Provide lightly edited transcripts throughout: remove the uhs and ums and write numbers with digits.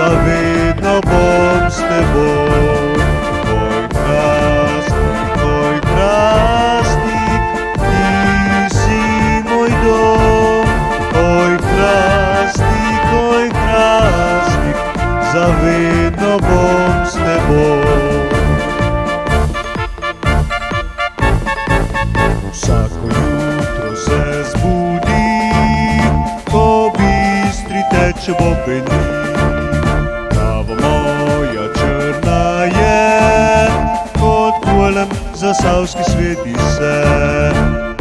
завидно бом с тобой. Ой, красник, ты си мой дом. Ой, красник, завидно бом с тобой. Всяко jutro се збуди, ko bistri teče bobenik. Glava moja črna je, kot kulem zasavski sveti se.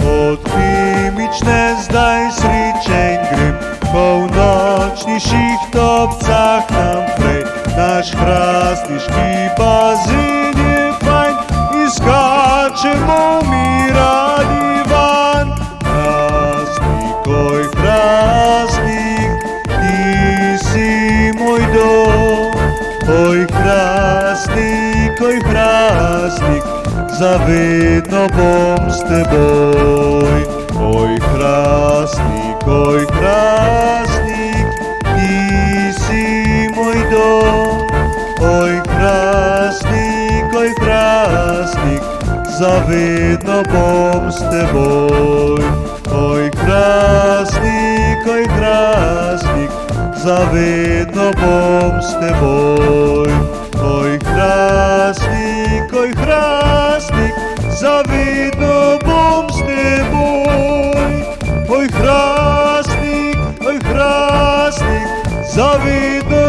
Od krimične zdaj sreče in grem, ko v nočniših topcah nam prej. Naš hrastniški bazen je fajn, iskačemo mi radi van. Krasnik, ti si moj dom. Oj, krasnik, zavedno bom s teboj. Oj, krasnik, ti si moj dom. Oj, krasnik, zavedno bom s teboj. Oj, krasnik, zavedno bom s teboj. Oj, krasnik, zavedno bom s teboj. Oj, krasnik, zavedno